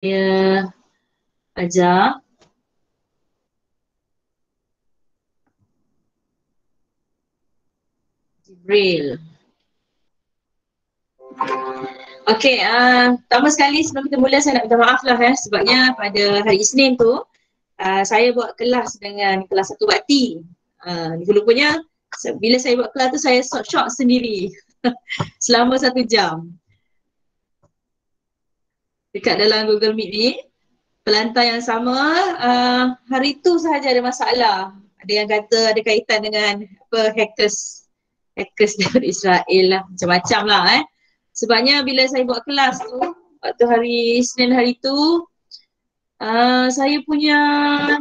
Saya ajar Jibril. Okey, pertama sekali sebelum kita mula saya nak minta maaf lah sebabnya pada hari Isnin tu saya buat kelas dengan kelas 1 bakti. Rupanya bila saya buat kelas tu saya shot sendiri selama 1 jam dekat dalam Google Meet ni. Pelantar yang sama hari tu sahaja ada masalah. Ada yang kata ada kaitan dengan hackers daripada Israel lah, macam-macam lah Sebabnya bila saya buat kelas tu waktu hari Isnin hari tu saya punya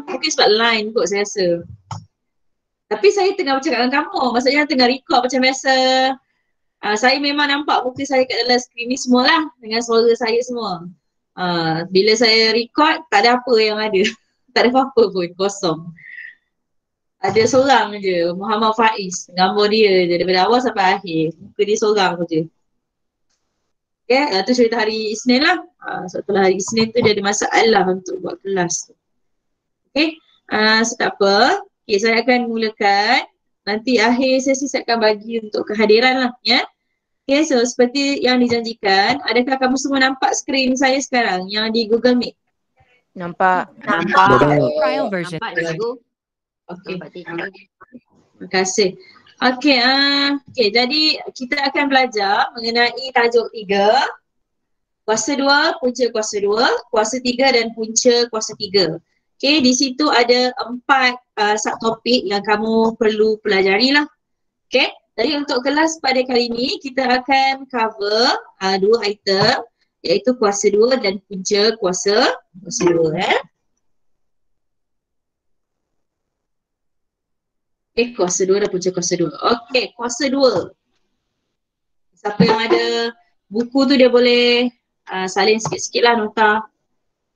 mungkin sebab line kot saya rasa. Tapi saya tengah bercakap dengan kamu, maksudnya tengah record macam biasa. Saya memang nampak muka saya kat dalam skrin ni semua lah dengan suara saya semua. Bila saya record tak ada apa yang ada. Tak ada apa-apa pun, kosong. Ada seorang je, Muhammad Faiz. Gambar dia je daripada awal sampai akhir. Muka dia seorang je. Okay, tu cerita hari Isnin lah. Setelah hari Isnin tu dia ada masalah untuk buat kelas tu. Okay, so tak apa. Okay, saya akan mulakan. Nanti akhir sesi saya akan bagi untuk kehadiran lah. Ya. Okay, so seperti yang dijanjikan, adakah kamu semua nampak skrin saya sekarang yang di Google Meet? Nampak. Trial version. Nampak, okay. Terima kasih. Okay, jadi kita akan belajar mengenai tajuk 3. Kuasa 2, punca kuasa 2, kuasa 3 dan punca kuasa 3. Okay, di situ ada 4 subtopik yang kamu perlu pelajari lah. Okay, jadi untuk kelas pada kali ini kita akan cover 2 item iaitu kuasa 2 dan punca kuasa 2 Okay, kuasa 2 dan punca kuasa 2. Okay, kuasa 2. Siapa yang ada buku tu dia boleh salin sikit-sikit lah nota.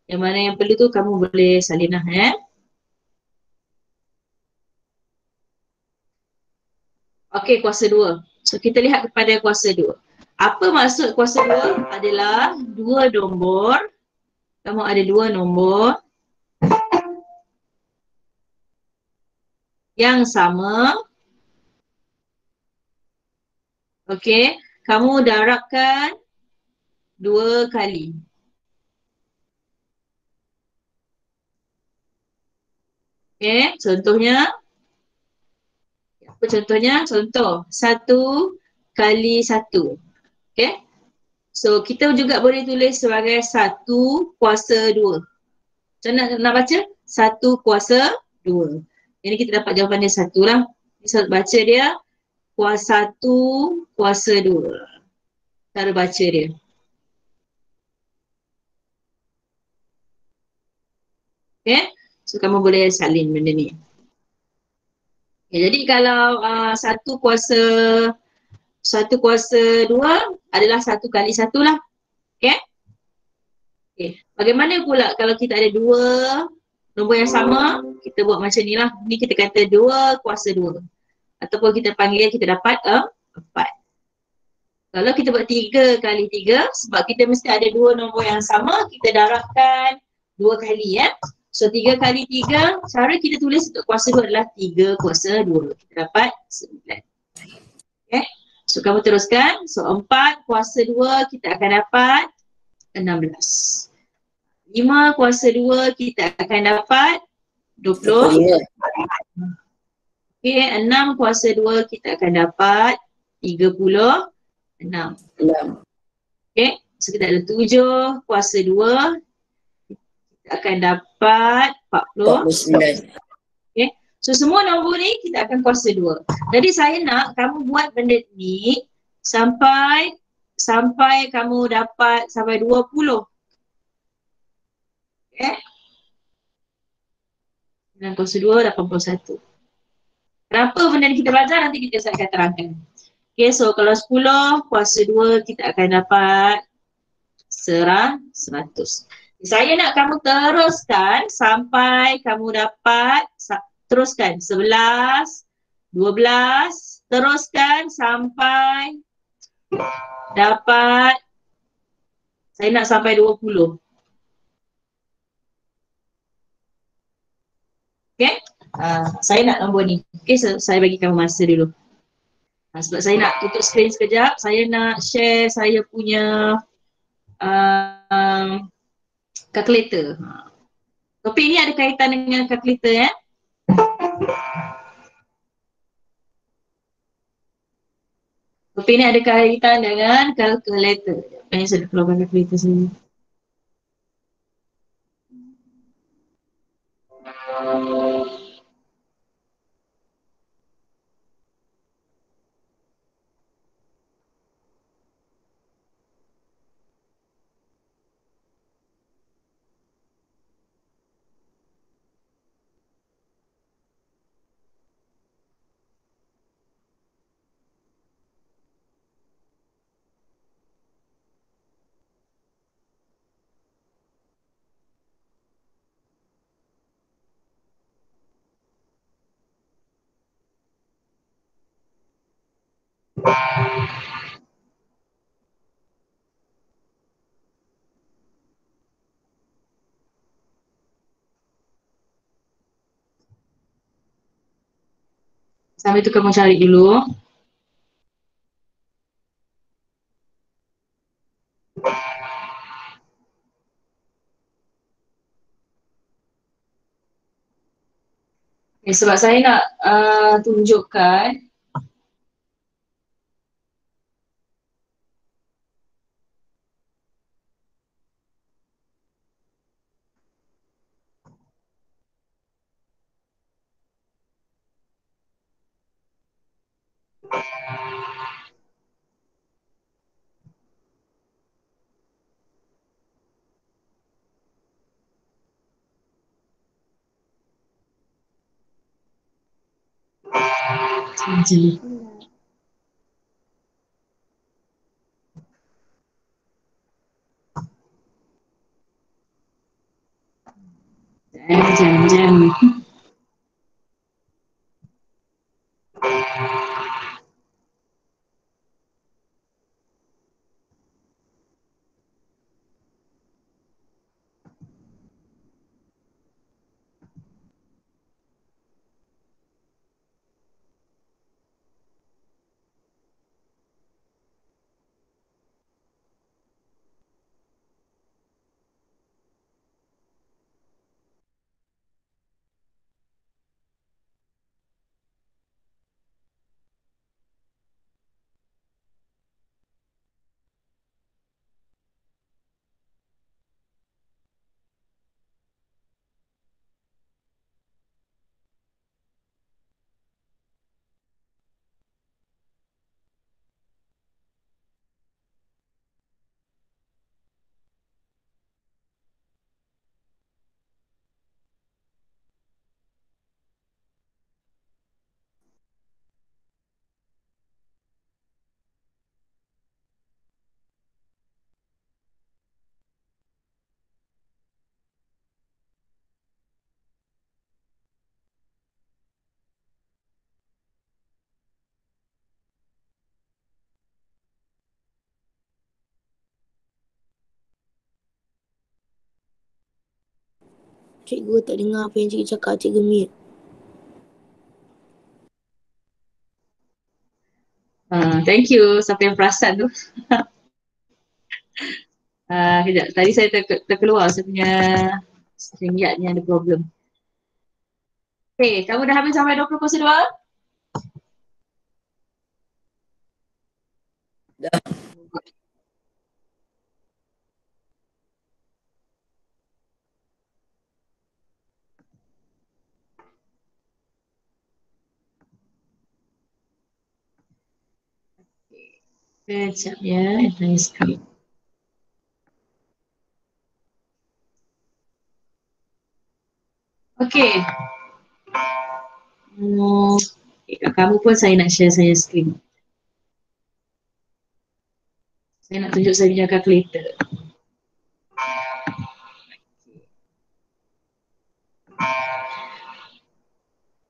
Yang mana yang perlu tu kamu boleh salin lah Okay, kuasa 2. So kita lihat kepada kuasa 2. Apa maksud kuasa 2? Adalah 2 nombor. Kamu ada 2 nombor yang sama. Okay, kamu darabkan 2 kali. Okay, contohnya. Apa contohnya? Contoh 1 kali 1. Okay. So kita juga boleh tulis sebagai 1 kuasa 2. Macam nak baca? 1 kuasa 2. Jadi kita dapat jawapan dia 1 lah. Bisa baca dia kuasa 1 kuasa 2. Cara baca dia. Okay. So kamu boleh salin benda ni. Okay, jadi kalau 1 kuasa 2 adalah 1 kali 1 lah. Okay. Okay. Bagaimana pula kalau kita ada 2 nombor yang sama, kita buat macam ni lah. Ni kita kata 2 kuasa 2. Ataupun kita panggil, kita dapat 4. Kalau kita buat 3 kali 3, sebab kita mesti ada 2 nombor yang sama, kita darabkan 2 kali So 3 kali 3, cara kita tulis untuk kuasa 2 adalah 3 kuasa 2. Kita dapat 9. Okay. So kamu teruskan. So 4 kuasa 2 kita akan dapat 16. 5 kuasa 2 kita akan dapat 20. Okay, 6 kuasa 2 kita akan dapat 36. Okay, so kita ada 7 kuasa 2 kita akan dapat 49. Okay, so semua nombor ni kita akan kuasa 2. Jadi saya nak kamu buat benda ni sampai kamu dapat sampai 20. Okay. 9 kuasa 2, 81. Kenapa benda ni kita belajar nanti saya akan terangkan. Okay, so kalau 10 kuasa 2 kita akan dapat 100. Saya nak kamu teruskan sampai kamu dapat, teruskan 11, 12, teruskan sampai dapat, saya nak sampai 20. Okay. Saya nak nombor ni. Okay, saya bagi kamu masa dulu. Sebab saya nak tutup skrin sekejap. Saya nak share saya punya calculator. Topik ni ada kaitan dengan calculator ya. Topik ni ada kaitan dengan calculator. Saya keluarkan calculator sini. Sambil tu kamu cari dulu. Sebab saya nak tunjukkan jam. Cikgu tak dengar apa yang cikgu cakap, cikgu mute. Thank you siapa yang perasan tu. Kejap, tadi saya terkeluar saya punya StreamYard ni ada problem. Okay, kamu dah habis sampai 20.2? Dah. Kejap ya, entire screen. Okay. Kat kamu pun saya nak share saya screen. Saya nak tunjuk saya punya calculator.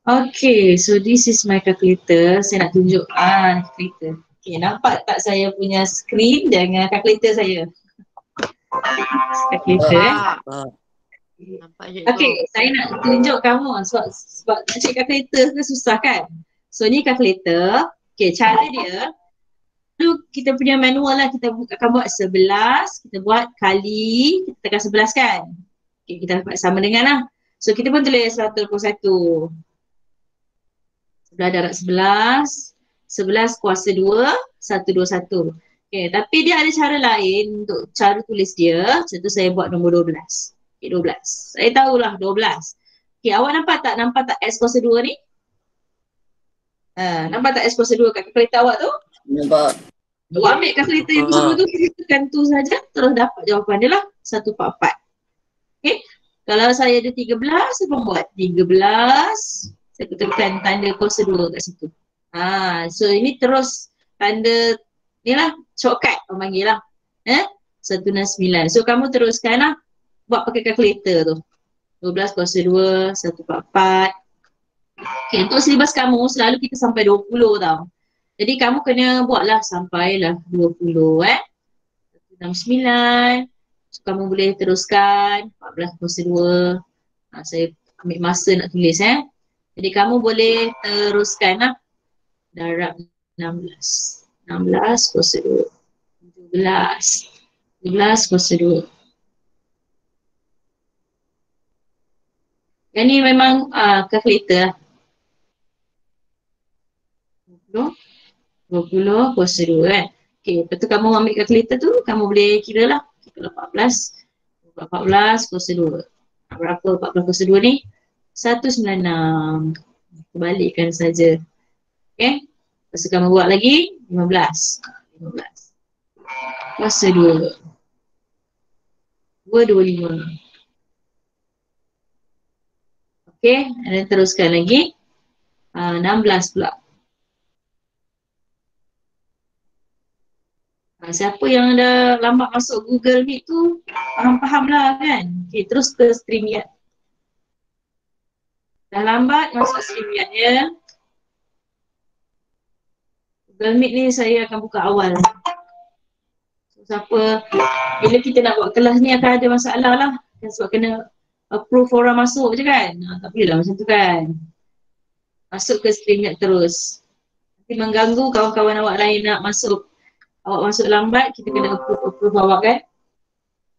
Okay, so this is my calculator. Saya nak tunjuk calculator. Okay, nampak tak saya punya screen dengan calculator saya? Calculator Nampak je Okey, saya nak tunjuk kamu sebab nak cek kalkulator ke susah kan. So ni kalkulator. Okey, cara dia dulu kita punya manual lah, kita akan buat 11, kita buat kali, kita tekan 11 kan. Okey, kita dapat sama dengan lah. So kita pun tulis 121. 11 darab 11, 11 kuasa 2, 121. Okay, tapi dia ada cara lain untuk cara tulis dia. Contoh saya buat nombor 12. Okay, 12. Saya tahulah 12. Okay, awak nampak tak S kuasa 2 ni? Nampak tak S kuasa 2 kat kalkulator awak tu? Nampak. Awak ambil kalkulator yang kuasa 2 tu, kita tekan tu saja, terus dapat jawapan dia lah. 144. Okay, kalau saya ada 13, saya pun buat 13. Saya tekan tanda kuasa 2 kat situ. So ini terus tanda ni lah, shortcut orang panggil lah. 169. So kamu teruskan lah, buat pakai kalkulator tu. 12 kuasa 2, 144. Okay, untuk silibus kamu selalu kita sampai 20 tau. Jadi kamu kena buat lah sampailah 20 169. So kamu boleh teruskan 14 kuasa 2. Saya ambil masa nak tulis Jadi kamu boleh teruskan lah. Darab 16. 16 kuasa 2. 17. 17 kuasa 2. Yang ni memang kalkulator lah. 20 kuasa 2 kan. Okay, lepas tu kamu ambil kalkulator tu, kamu boleh kira lah. Kalau 14 kuasa 2. Berapa 14 kuasa 2 ni? 196. Balikkan saja. Okay. Lepas tu kamu buat lagi 15. 15. Kuasa 2. 225. Okay. Dan teruskan lagi. 16 pula. Siapa yang dah lambat masuk Google Meet tu, faham lah kan. Okay, terus ke StreamYard. Dah lambat masuk StreamYard ya. Google Meet ni saya akan buka awal. So, siapa, bila kita nak buat kelas ni akan ada masalah lah. Sebab kena approve orang masuk je kan. Tak boleh lah macam tu kan. Masuk ke StreamYard terus. Nanti mengganggu kawan-kawan awak lain nak masuk. Awak masuk lambat, kita kena approve awak kan.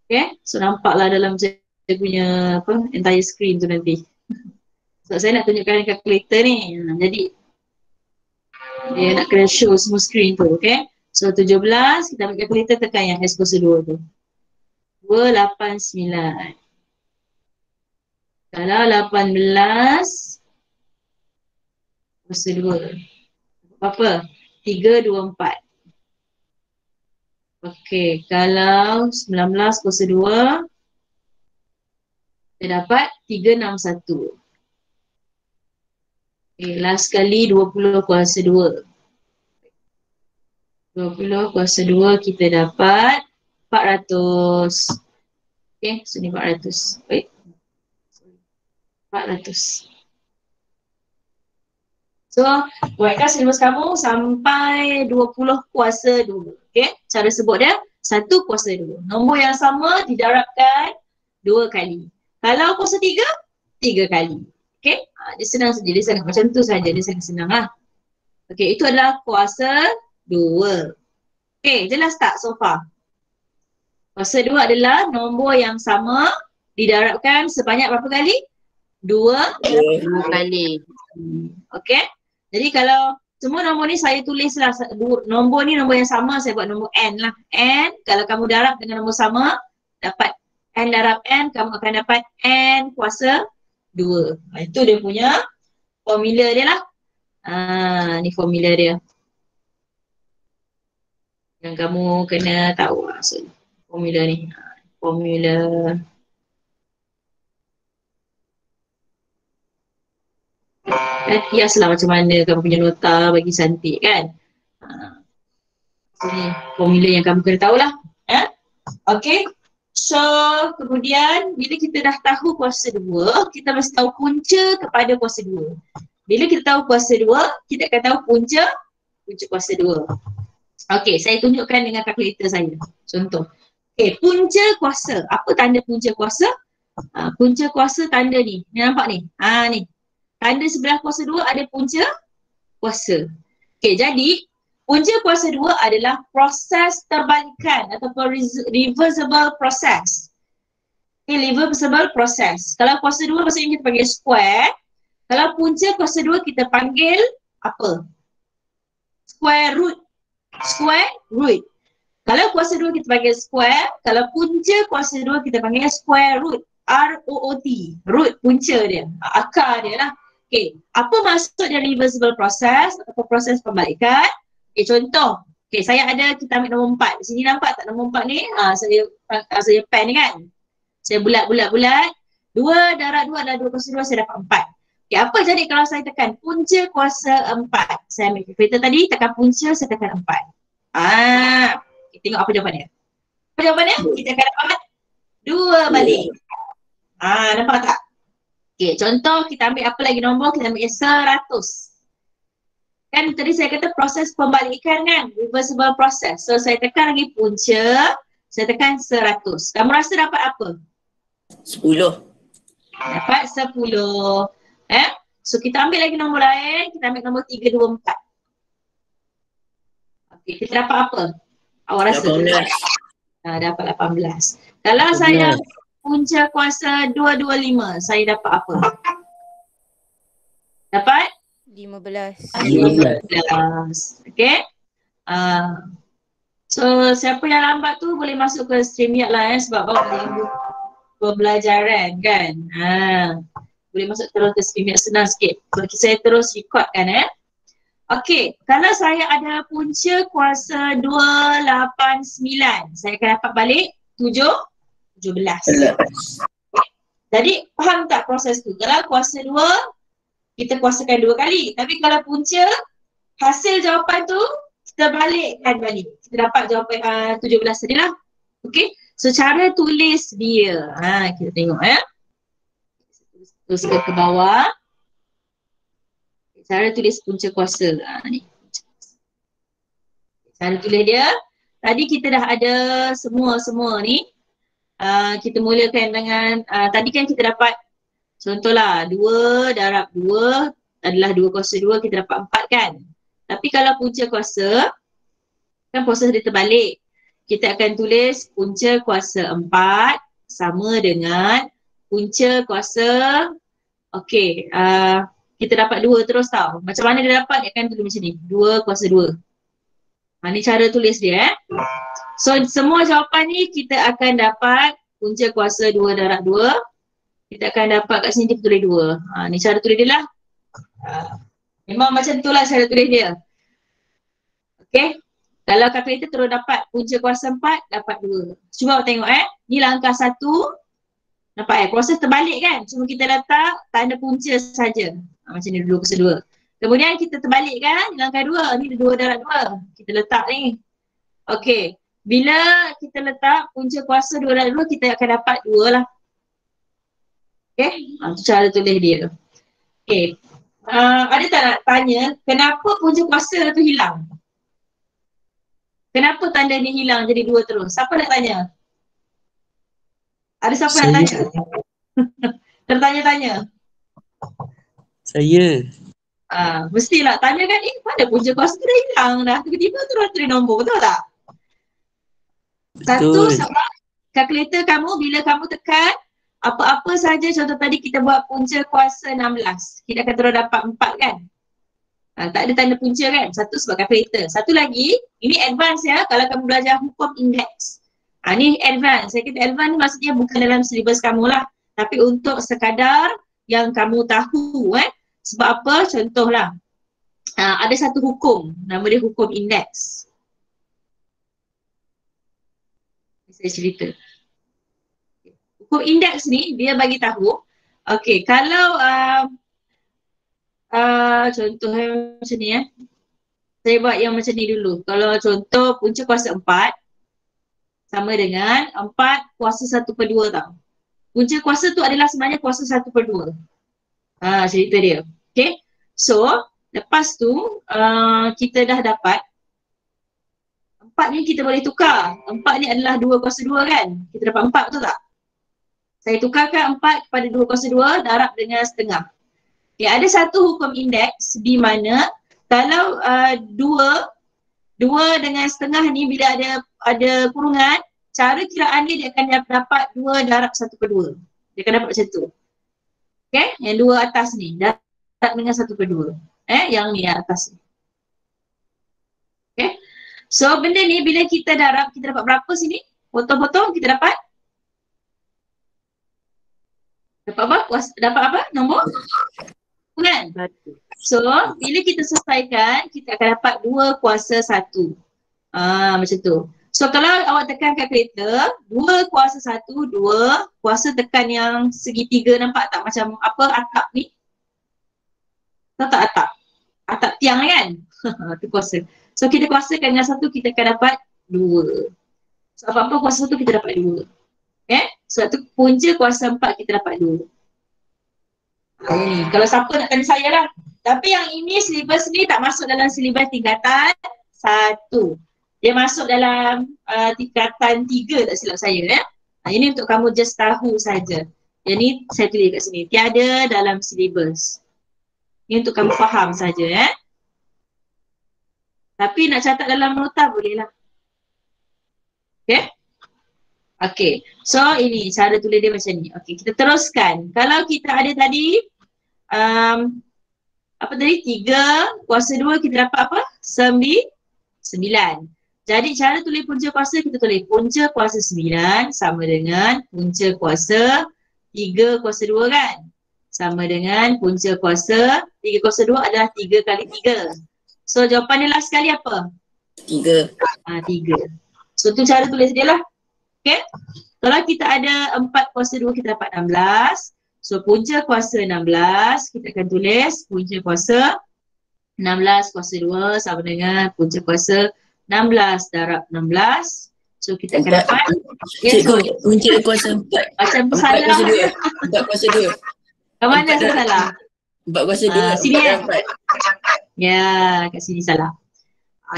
Okay, so nampaklah dalam saya punya entire screen tu nanti. Sebab saya nak tunjukkan kalkulator ni. Jadi dia nak kena show semua screen tu, okay. So 17, kita ambil kalkulator, tekan yang S kuasa 2 tu. 289. Kalau 18 kuasa 2. Apa? 324. Okey, kalau 19 kuasa 2, saya dapat 361. Okey, last kali 20 kuasa 2. 20 kuasa 2 kita dapat 400. Okey, sini 400. Wait. 400. So, buatkan silibus kamu sampai 20 kuasa 2. Okay, cara sebut dia 1 kuasa 2. Nombor yang sama didarabkan 2 kali. Kalau kuasa 3, 3 kali. Okay, dia senang saja. Dia sangat macam tu saja. Dia sangat senang lah. Okay, itu adalah kuasa 2. Okay, jelas tak so far? Kuasa 2 adalah nombor yang sama didarabkan sebanyak berapa kali? 2 kali. Okay. Jadi kalau semua nombor ni saya tulislah, nombor ni nombor yang sama, saya buat nombor N lah. N, kalau kamu darab dengan nombor sama, dapat N darab N, kamu akan dapat N kuasa 2. Itu dia punya formula dia lah. Ni formula dia. Yang kamu kena tahu lah formula ni. Formula hiaslah macam mana kamu punya nota bagi cantik kan. So ni formula yang kamu kena tahulah. Okay. So kemudian bila kita dah tahu kuasa 2, kita mesti tahu punca kepada kuasa 2. Bila kita tahu kuasa 2, kita akan tahu punca kuasa 2. Okay, saya tunjukkan dengan kalkulator saya. Contoh. Okay, punca kuasa. Apa tanda punca kuasa? Punca kuasa tanda ni. Ni nampak ni? Ni. Tanda sebelah kuasa 2 ada punca kuasa. Okey, jadi punca kuasa 2 adalah proses terbalikan ataupun reversible process. Okay, reversible process. Kalau kuasa 2 maksudnya kita panggil square. Kalau punca kuasa 2 kita panggil apa? Square root. Square root. Kalau kuasa 2 kita panggil square, kalau punca kuasa 2 kita panggil square root. R-O-O-T. Root, punca dia. Akar dia lah. Okay, apa maksud dari reversible process atau proses pembalikan? Okay, contoh. Okay, saya ada, kita ambil nombor 4. Di sini nampak tak nombor 4 ni? Saya pen ni kan. Saya bulat-bulat. 2 darab 2 adalah 2 kuasa 2, saya dapat 4. Okay, apa jadi kalau saya tekan punca kuasa 4? Saya ambil kalkulator tadi, tekan punca, saya tekan 4. Kita tengok apa jawapannya. Apa jawapannya? Kita akan dapat 2 balik. Nampak tak? Okay, contoh kita ambil apa lagi nombor? Kita ambil 100. Kan tadi saya kata proses pembalikan kan? Reversible process. So saya tekan lagi punca, saya tekan 100. Kamu rasa dapat apa? 10. Dapat 10. So kita ambil lagi nombor lain, kita ambil nombor 324. Okey, kita dapat apa? Awak rasa? 18. Dapat 18. Kalau saya punca kuasa 225, saya dapat apa? Dapat? 15. 15. Okey. So siapa yang lambat tu boleh masuk ke StreamYard lah sebab awak minggu pembelajaran kan. Boleh masuk terus ke StreamYard, senang sikit. Bagi saya terus record kan Okey, kalau saya ada punca kuasa 289, saya akan dapat balik 17. Jadi faham tak proses tu? Kalau kuasa 2, kita kuasakan 2 kali. Tapi kalau punca, hasil jawapan tu kita balikkan balik. Kita dapat jawapan 17 tadi lah. Okey, so cara tulis dia. Kita tengok terus ke bawah. Cara tulis punca kuasa. Ni. Cara tulis dia. Tadi kita dah ada semua ni. Kita mulakan dengan, tadi kan kita dapat, contohlah 2 darab 2 adalah 2 kuasa 2, kita dapat 4 kan. Tapi kalau punca kuasa, kan proses dia terbalik. Kita akan tulis punca kuasa 4 sama dengan punca kuasa, okey, kita dapat 2 terus tau. Macam mana dia dapat? Dia akan tulis macam ni. 2 kuasa 2. Ni cara tulis dia So semua jawapan ni kita akan dapat punca kuasa 2 darab 2. Kita akan dapat kat sini kita tulis 2. Ni cara tulis dia lah. Memang macam tu lah cara tulis dia. Okay. Kalau kalkulator terus dapat punca kuasa 4, dapat 2. Cuba awak tengok Ni langkah 1. Nampak proses terbalik kan? Cuma kita letak tanda punca saja. Macam ni 2 kuasa 2. Kemudian kita terbalik kan? Langkah 2. Ni 2 darab 2. Kita letak ni. Okey. Bila kita letak punca kuasa 2 darab 2, kita akan dapat 2 lah. Okey. Itu cara tulis dia. Okey. Ada tak nak tanya kenapa punca kuasa tu hilang? Kenapa tanda ni hilang jadi 2 terus? Siapa nak tanya? Ada siapa nak tanya? Tertanya-tanya. Saya. Mestilah tanya kan, mana punca kuasa tu dah hilang dah. Tiba-tiba terus tulis nombor, betul tak? Betul. Satu, sebab kalkulator kamu bila kamu tekan apa-apa saja, contoh tadi kita buat punca kuasa 16. Kita akan terus dapat 4 kan? Tak ada tanda punca kan? Satu sebab kalkulator. Satu lagi, ini advance ya kalau kamu belajar hukum indeks. Ni advance. Saya kata advance ni maksudnya bukan dalam silibus kamu lah. Tapi untuk sekadar yang kamu tahu Sebab apa? Contohlah. Ada satu hukum. Nama dia hukum indeks. Saya cerita. Hukum indeks ni dia bagi tahu. Okey, kalau contoh macam ni Saya buat yang macam ni dulu. Kalau contoh punca kuasa 4 sama dengan 4 kuasa 1/2 tau. Punca kuasa tu adalah sebenarnya kuasa 1/2. Cerita dia. Okay. So, lepas tu kita dah dapat 4 ni kita boleh tukar. 4 ni adalah 2 kuasa 2 kan. Kita dapat 4 betul tak? Saya tukarkan 4 kepada 2 kuasa 2 darab dengan setengah. Okay, ada satu hukum indeks di mana kalau 2 dengan setengah ni bila ada kurungan, cara kiraan dia akan dapat 2 darab 1/2. Dia akan dapat macam tu. Okay, yang 2 atas ni darab dengan 1/2. Yang ni yang atas ni. Okay, so benda ni bila kita darab, kita dapat berapa sini? Potong-potong kita dapat apa? Dapat apa? Nombor? Kan? So, bila kita selesaikan, kita akan dapat 2 kuasa 1. Macam tu. So, kalau awak tekan kalkulator, 2 kuasa 1, 2 kuasa tekan yang segitiga, nampak tak macam apa atap ni? Tahu tak atap? Atap tiang kan? Itu kuasa. So, kita kuasakan dengan 1, kita akan dapat 2. So, apa-apa kuasa 1 kita dapat 2. Sebab tu punca kuasa 4 kita dapat 2. Ni. Kalau siapa nak tanya saya lah. Tapi yang ini silibus ni tak masuk dalam silibus tingkatan 1. Dia masuk dalam tingkatan 3 tak silap saya. Ini untuk kamu just tahu saja. Yang ni saya tulis kat sini. Tiada dalam silibus. Ini untuk kamu faham saja. Tapi nak catat dalam nota boleh lah. Okay. Okay, so ini cara tulis dia macam ni. Okay, kita teruskan. Kalau kita ada tadi, apa tadi? 3 kuasa 2 kita dapat apa? 9. Jadi cara tulis punca kuasa, kita tulis punca kuasa 9 sama dengan punca kuasa 3 kuasa 2 kan? Sama dengan punca kuasa 3 kuasa 2 adalah 3 kali 3. So jawapan dia last sekali apa? 3. 3. So tu cara tulis dia lah. Okay. Kalau kita ada 4 kuasa 2 kita dapat 16. So punca kuasa 16 kita akan tulis punca kuasa 16 kuasa 2 sama dengan punca kuasa 16 darab 16. So kita akan dapat Cikgu, punca kuasa 4. Macam salah. 4 kuasa 2. Kat mana saya salah? 4 kuasa 2. Sini kan? Ya, kat sini salah.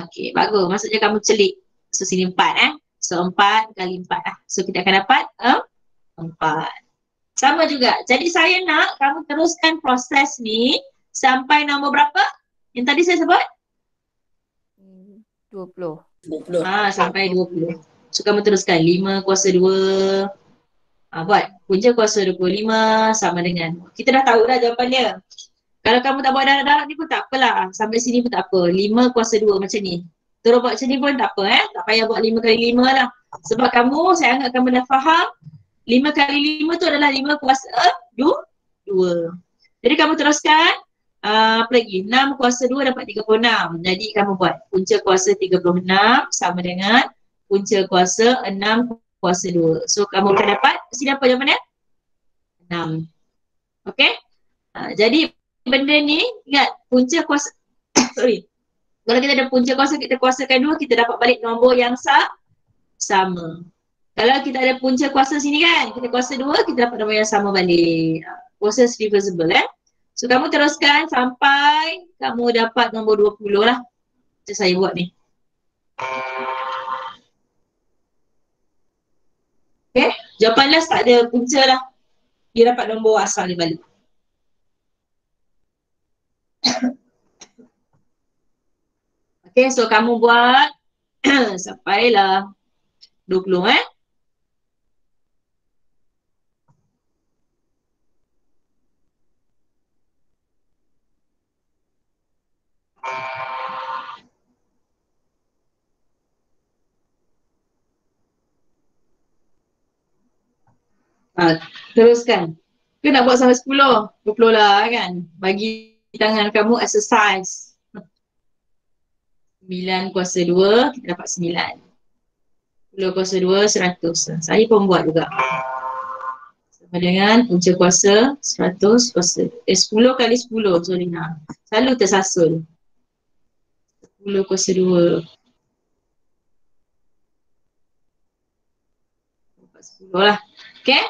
Okay, bagus. Maksudnya kamu celik. So sini 4 So 4 kali 4 lah. So kita akan dapat 4. Sama juga. Jadi saya nak kamu teruskan proses ni sampai nombor berapa? Yang tadi saya sebut? 20. Sampai 20. So kamu teruskan 5 kuasa 2. Buat punca kuasa 25 sama dengan. Kita dah tahu dah jawapan dia. Kalau kamu tak buat darab-darab ni pun tak apalah. Sampai sini pun tak apa. 5 kuasa 2 macam ni. Terus buat macam ni pun tak apa Tak payah buat 5 kali 5 lah. Sebab kamu, saya anggap kamu dah faham 5 kali 5 tu adalah 5 kuasa 2. Jadi kamu teruskan apa lagi? 6 kuasa 2 dapat 36. Jadi kamu buat punca kuasa 36 sama dengan punca kuasa 6 kuasa 2. So kamu akan dapat, sini apa jawapannya? 6. Okay? Jadi benda ni, ingat punca kuasa sorry. Kalau kita ada punca kuasa, kita kuasakan 2, kita dapat balik nombor yang sama. Kalau kita ada punca kuasa sini kan, kita kuasa 2, kita dapat nombor yang sama balik. Kuasa reversible So kamu teruskan sampai kamu dapat nombor 20 lah. Macam saya buat ni. Okay, jawapan last tak ada punca lah. Dia dapat nombor asal dia balik. Okay, so kamu buat sampailah 20 teruskan. Ke nak buat sampai 10? 20 lah kan. Bagi tangan kamu exercise. 9 kuasa 2, kita dapat 9. 10 kuasa 2, 100. Saya pun buat juga. Sama dengan punca kuasa 100 kuasa 10 kali 10. Sorry nak. Selalu tersasul. 10 kuasa 2. 10 lah. Okay?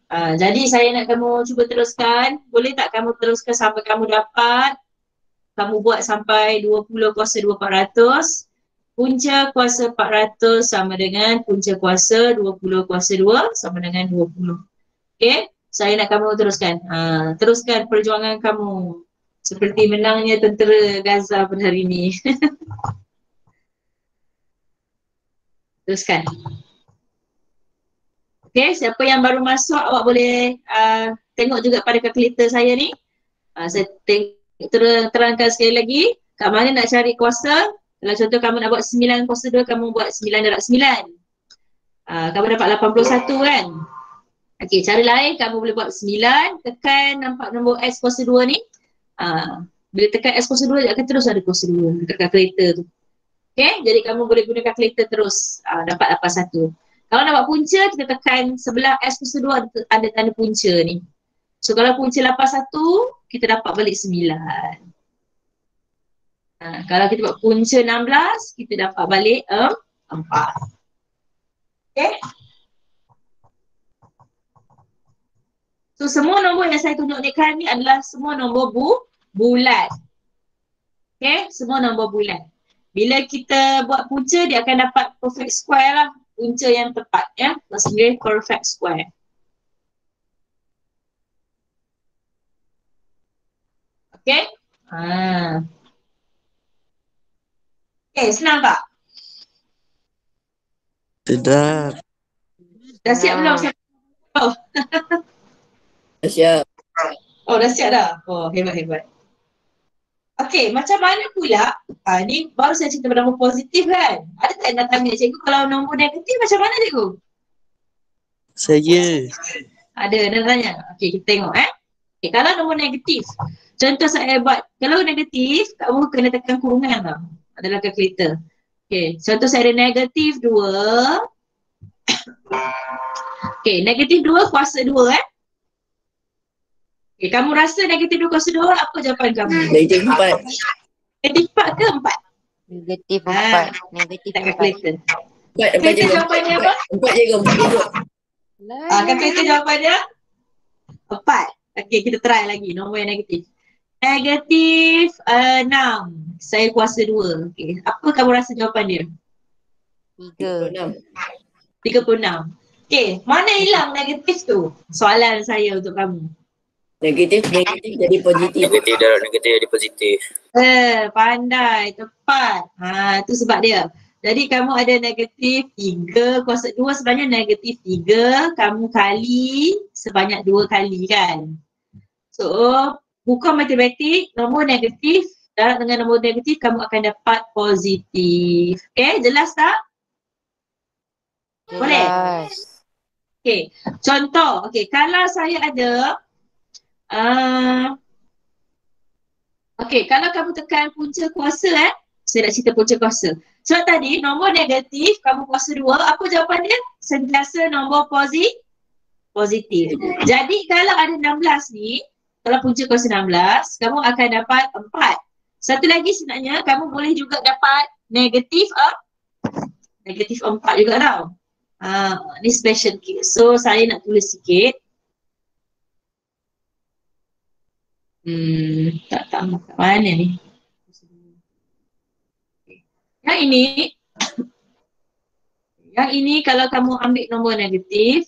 Jadi saya nak kamu cuba teruskan. Boleh tak kamu teruskan sampai kamu dapat? Kamu buat sampai 20 kuasa 2 400. Punca kuasa 400 sama dengan punca kuasa 20 kuasa 2 sama dengan 20. Okay, saya nak kamu teruskan. Teruskan perjuangan kamu. Seperti menangnya tentera Gaza pada hari ini. Teruskan. Okay, siapa yang baru masuk awak boleh tengok juga pada kalkulator saya ni. Saya terangkan sekali lagi. Kat mana nak cari kuasa? Kalau contoh kamu nak buat 9 kuasa 2, kamu buat 9 darab 9. Kamu dapat 81 kan? Okey, cara lain kamu boleh buat 9, tekan nampak nombor X kuasa 2 ni. Bila tekan X kuasa 2, dia akan terus ada kuasa 2 dekat kalkulator tu. Okay, jadi kamu boleh guna kalkulator terus dapat 81. Kalau nak buat punca, kita tekan sebelah X kuasa 2 ada tanda punca ni. So kalau punca 81, kita dapat balik 9. Kalau kita buat punca 16, kita dapat balik 4. Okay. So semua nombor yang saya tunjukkan ni adalah semua nombor bulat. Okay, semua nombor bulat. Bila kita buat punca, dia akan dapat perfect square lah. Punca yang tepat ya. Maksudnya perfect square. Okay. Okay, senang tak? Sedap. Dah siap belum? Oh. Dah siap. Oh, dah siap dah? Oh, hebat. Okay, macam mana pula? Ni baru saya cerita pada nombor positif kan? Ada tak yang nak tanya cikgu kalau nombor negatif macam mana cikgu? Saya. Ada, nak tanya? Okay, kita tengok Okay, kalau nombor negatif, contoh saya buat, kalau negatif, kamu kena tekan kurungan tau. Adalah kalkulator. Okay, contoh saya ada negatif 2. Okay, negatif 2 kuasa 2 Okay, kamu rasa negatif 2 kuasa 2, apa jawapan kamu? Negatif 4. Negatif 4 ke 4? Negatif 4. Negatif 4. Kalkulator. 4 je. Jawapannya apa? 4 je. Kalkulator jawapannya 4. Okay, kita try lagi nombor yang negatif. Negatif 6. Saya kuasa 2. Okay. Apa kamu rasa jawapan dia? 3. 36. Okay, mana hilang negatif tu? Soalan saya untuk kamu. Negatif jadi positif. Negatif darab negatif jadi positif. Pandai, tepat. Tu sebab dia. Jadi kamu ada negatif 3 kuasa 2, sebenarnya negatif 3 kamu kali sebanyak 2 kali kan. So, hukum matematik, nombor negatif darab dengan nombor negatif kamu akan dapat positif. Okay, jelas tak? Boleh? Jelas. Okay, contoh. Okay, kalau saya ada okay, kalau kamu tekan punca kuasa saya nak cerita punca kuasa. Sebab tadi nombor negatif kamu kuasa 2, apa jawapan dia? Sentiasa nombor positif. Jadi kalau ada 16 ni, kalau punca kuasa 16, kamu akan dapat 4. Satu lagi sebenarnya kamu boleh juga dapat negatif 4 juga tau. Ni special case. So saya nak tulis sikit. Tak tahu kat mana ni. Yang ini kalau kamu ambil nombor negatif,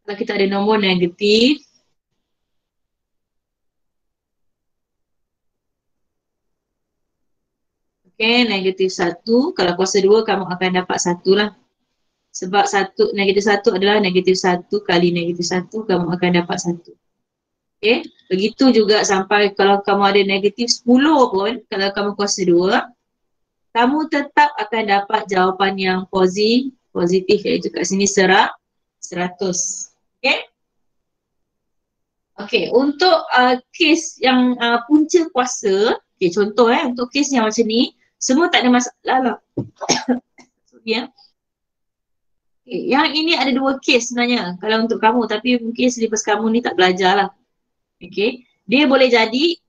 kalau kita ada nombor negatif, okay, negatif 1, kalau kuasa 2 kamu akan dapat 1 lah. Sebab negatif 1 adalah negatif 1 kali negatif 1, kamu akan dapat 1. Okay, begitu juga sampai kalau kamu ada negatif 10 pun, kalau kamu kuasa 2, kamu tetap akan dapat jawapan yang positif, iaitu kat sini 100. Okay? Okay, untuk kes yang punca kuasa, okay, contoh untuk kes yang macam ni, semua tak ada masalah lah. Sorry Okay, yang ini ada 2 kes sebenarnya kalau untuk kamu, tapi mungkin silibus kamu ni tak belajar lah. Okay, dia boleh jadi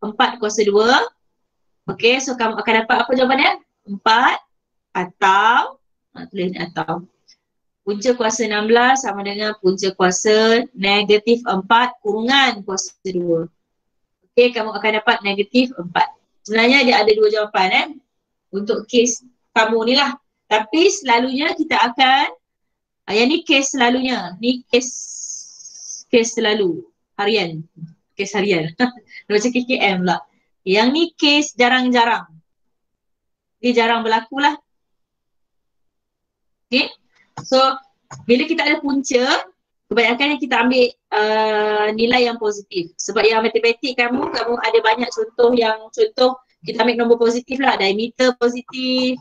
4 kuasa 2. Okay, so kamu akan dapat apa jawapannya? 4 atau, tulis ni atau. Punca kuasa 16 sama dengan punca kuasa negatif 4 kurungan kuasa 2. Okay, kamu akan dapat negatif 4. Sebenarnya dia ada 2 jawapan untuk kes kamu ni lah. Tapi selalunya kita akan Yang ni kes selalunya. Ni kes selalu. Harian. Kes harian. Macam KKM pula. Yang ni kes jarang-jarang. Dia jarang berlaku lah. Okay. So, bila kita ada punca, kebanyakannya kita ambil nilai yang positif. Sebab yang matematik kamu ada banyak contoh kita ambil nombor positif lah. Diameter positif,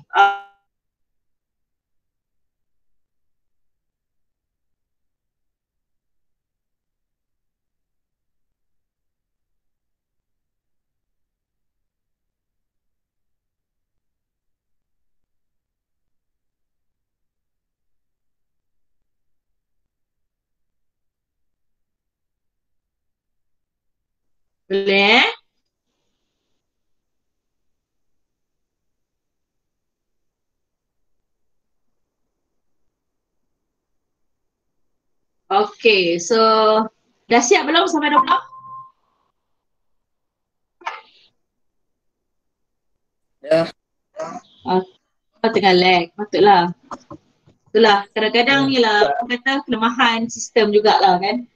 boleh Okay, so dah siap belum sampai 20? Dah. Oh, tengah lag, patutlah. Itulah, kadang-kadang ni lah, orang kata kelemahan sistem jugalah kan.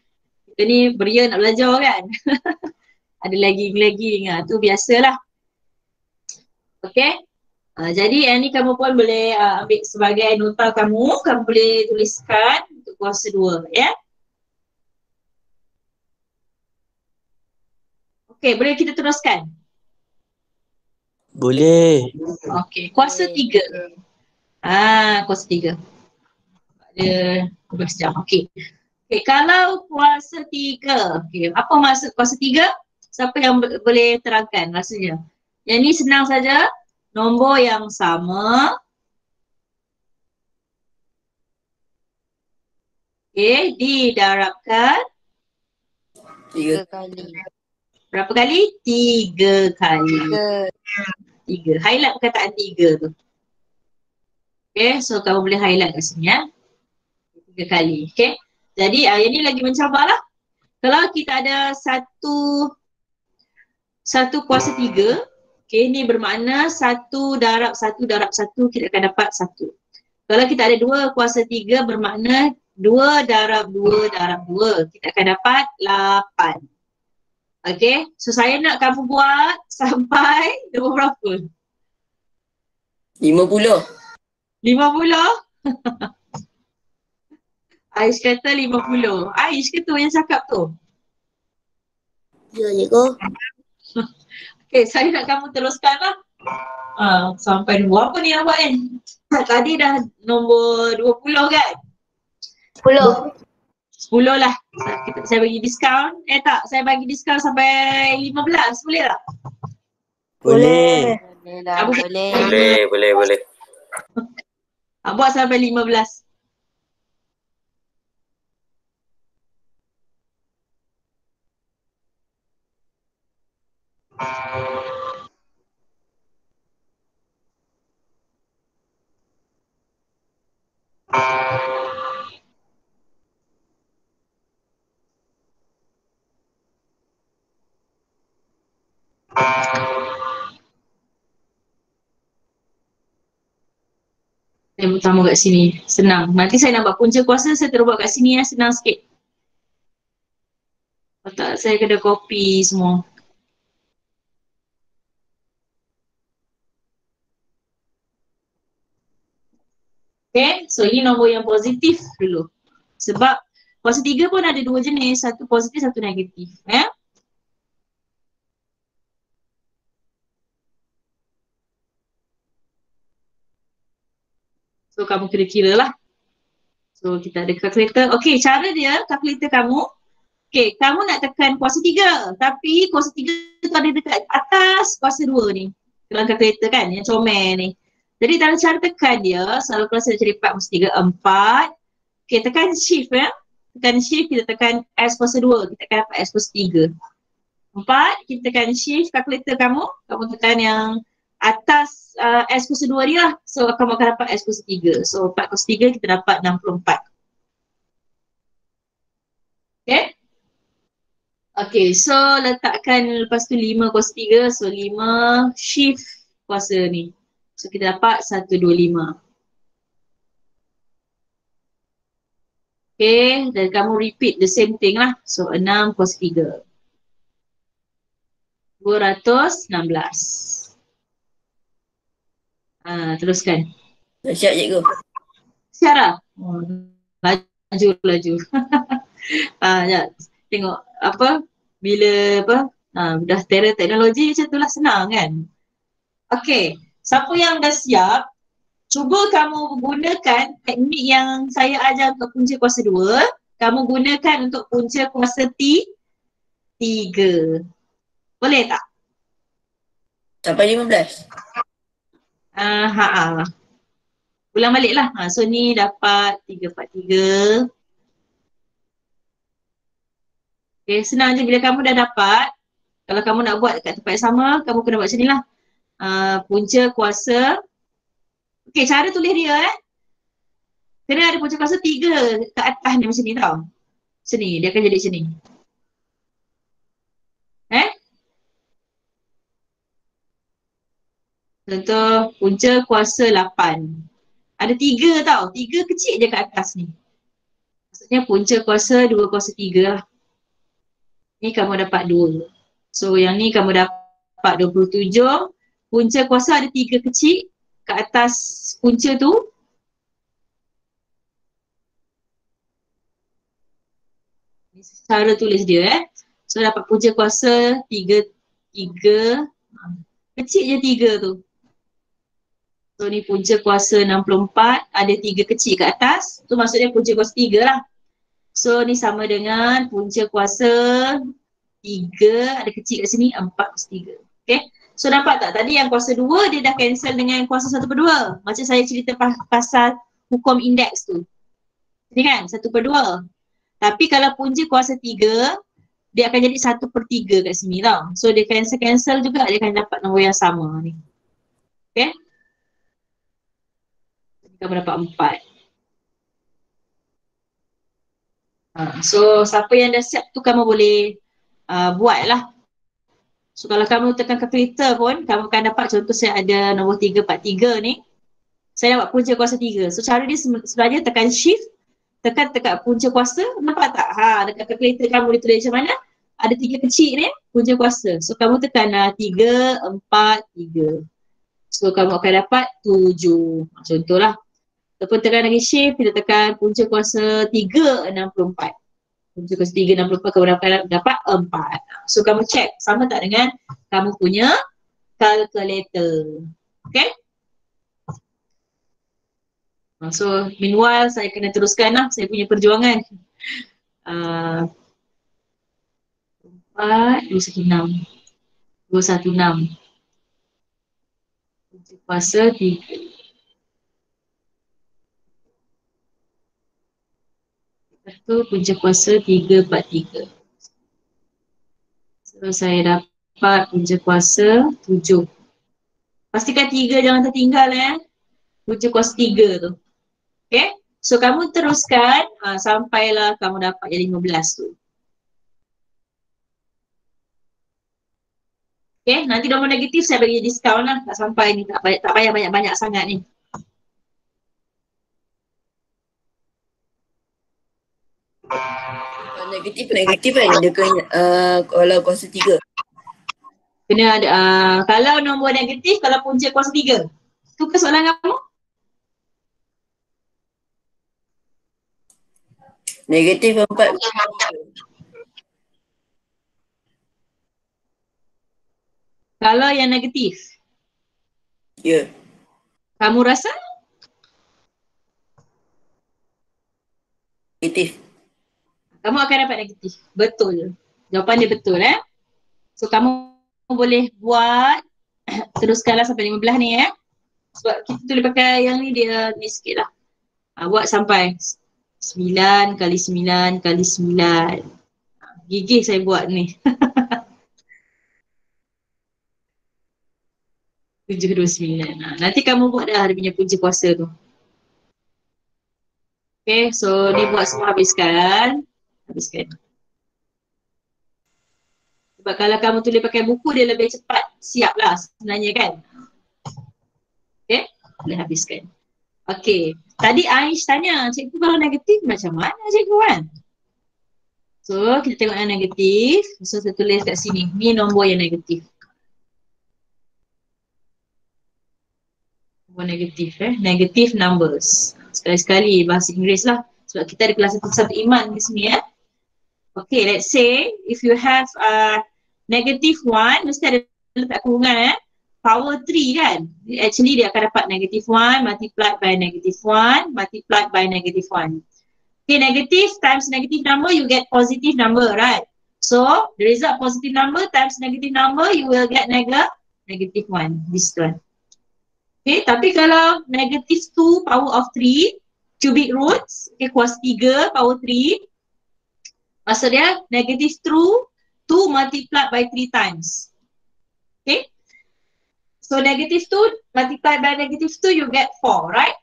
Kita ni beria nak belajar kan. Ada lagging, tu biasalah. Okay. Jadi yang ni kamu pun boleh ambil sebagai nota kamu boleh tuliskan untuk kuasa 2, ya. Okay, boleh kita teruskan? Boleh. Okay, kuasa 3. Kuasa 3. Ada 12 jam, okay. Okay, kalau kuasa 3, okay, apa maksud kuasa 3? Siapa yang boleh terangkan maksudnya? Yang ni senang saja, nombor yang sama. Okay, didarabkan 3 kali. berapa kali? 3 kali. 3. Highlight perkataan 3 tu. Okay, so kamu boleh highlight kat sini ya. 3 kali, okay. Jadi yang ni lagi mencabar lah. Kalau kita ada satu kuasa 3, okay, ni bermakna 1 darab 1 kita akan dapat 1. Kalau kita ada 2 kuasa 3 bermakna 2 darab 2 darab 2 kita akan dapat 8. Okay, so saya nak kamu buat sampai nombor berapa? 50. 50? Aish kata 50. Aish ke tu yang cakap tu? Ya, cikgu. Okay, saya nak kamu teruskan lah. Sampai nombor apa ni awak kan? Tadi dah nombor 20 kan? 10. 10 lah. Saya bagi diskaun. Saya bagi diskaun sampai 15. Boleh tak? Boleh. Boleh lah, boleh. Boleh. Buat sampai 15. Yang pertama kat sini. Senang. Nanti saya nak buat punca kuasa, saya terus buat kat sini ya. Senang sikit. Kalau tak, saya kena copy semua. Okay, so ini nombor yang positif dulu. Sebab kuasa 3 pun ada 2 jenis. Satu positif, satu negatif. Ya. So kamu kira-kira lah. So kita ada kalkulator. Okay, cara dia, kalkulator kamu. Okay, kamu nak tekan kuasa 3. Tapi kuasa 3 tu ada dekat atas kuasa 2 ni. Dalam kalkulator kan, yang comel ni. Jadi dalam cara tekan dia, selalu kalau saya cari 4 kuasa 3, 4. Okay, tekan shift ya. Tekan shift, kita tekan S kuasa 2. Kita akan dapat S kuasa 3. 4, kita tekan shift kalkulator kamu. Kamu tekan yang atas S kuasa 2 ni lah. So kamu akan dapat S kuasa 3. So 4 kuasa 3 kita dapat 64. Okay. Okay, so letakkan lepas tu 5 kuasa 3. So 5 shift kuasa ni. So kita dapat 125. Okay, dan kamu repeat the same thing lah. So 6 kuasa 3. 216. Teruskan. Dah siap cikgu. Siap dah? Laju. Ya. Tengok apa, bila apa, dah teknologi macam tu lah, senang kan? Okay, siapa yang dah siap, cuba kamu gunakan teknik yang saya ajar untuk punca kuasa 2, kamu gunakan untuk punca kuasa 3. Boleh tak? Sampai 15. Ulang balik lah. So ni dapat 343. Okay, senang je bila kamu dah dapat. Kalau kamu nak buat kat tempat yang sama, kamu kena buat macam ni lah. Punca kuasa. Okay, cara tulis dia kena ada punca kuasa 3 kat atas ni macam ni tau. Macam ni, dia akan jadi macam ni. Contoh, punca kuasa 8. Ada 3 tau. 3 kecil je kat atas ni. Maksudnya punca kuasa 2 kuasa 3 lah. Ni kamu dapat 2. So yang ni kamu dapat 27. Punca kuasa ada 3 kecil kat atas punca tu. Ni cara tulis dia So dapat punca kuasa 3. Kecil je 3 tu. So ni punca kuasa 64, ada 3 kecil kat atas, tu maksudnya punca kuasa 3 lah. So ni sama dengan punca kuasa 3, ada kecil kat sini, 4 kuasa 3. Okay, so dapat tak tadi yang kuasa 2 dia dah cancel dengan kuasa 1/2. Macam saya cerita pasal hukum indeks tu. Ni kan 1/2. Tapi kalau punca kuasa 3, dia akan jadi 1/3 kat sini tau. So dia cancel juga, dia akan dapat nombor yang sama ni. Okay, kamu dapat 4. So siapa yang dah siap tu kamu boleh buat lah. So kalau kamu tekan calculator pun kamu akan dapat, contoh saya ada nombor 343 ni. Saya dapat punca kuasa 3. So cara dia sebenarnya tekan shift, tekan punca kuasa, nampak tak? Dekat calculator kamu dia tulis macam mana? Ada 3 kecil ni punca kuasa. So kamu tekan 3, 4, 3. So kamu akan dapat 7. Contohlah. Ataupun tekan lagi shift, kita tekan punca kuasa 3, 64. Punca kuasa 3, 64, kamu dapat 4. So kamu check sama tak dengan kamu punya calculator. Okay? So meanwhile saya kena teruskan lah saya punya perjuangan. 4, 216. 216. Punca kuasa 3. Satu punca kuasa 343. So saya dapat punca kuasa 7. Pastikan 3 jangan tertinggal punca kuasa 3 tu. Okay, so kamu teruskan sampailah kamu dapat yang 15 tu. Okay, nanti nombor negatif saya bagi diskaun lah, tak sampai ni, tak payah banyak-banyak sangat ni. Negatif kan dia kena kalau kuasa 3. Kena ada, kalau nombor negatif, kalau punca kuasa 3. Tu ke soalan kamu? Negatif 4. Kalau yang negatif, Ya. kamu rasa? Negatif. Kamu akan dapat negatif. Betul. Jawapan dia betul So kamu boleh buat teruskanlah sampai 15 ni Sebab kita tulis pakai yang ni dia ni sikit lah. Buat sampai 9 kali 9 kali 9. Gigih saya buat ni. 729. Nanti kamu buat dah dia punya punca kuasa tu. Okay, so ni buat semua habiskan. Sebab kalau kamu tulis pakai buku dia lebih cepat siap lah sebenarnya kan. Okay, boleh habiskan. Okay. Tadi Aish tanya, cikgu kalau negatif macam mana cikgu kan? So, kita tengok yang negatif. So, saya tulis kat sini. Ni nombor yang negatif. Nombor negatif Negative numbers. Sekali-sekali bahasa Inggeris lah. Sebab kita ada kelas satu iman di sini Okay, let's say if you have -1, mesti ada letak kurungan power 3 kan. Actually dia akan dapat -1 multiplied by -1 multiplied by -1. Okay, negative times negative number you get positive number, right? So the result positive number times negative number you will get -1, this one. Okay, tapi kalau -2 power of 3 cubic roots, okay, kuasa 3 power 3, maksud dia -2 multiplied by 3 times. Okay. So -2 multiplied by -2 you get 4, right?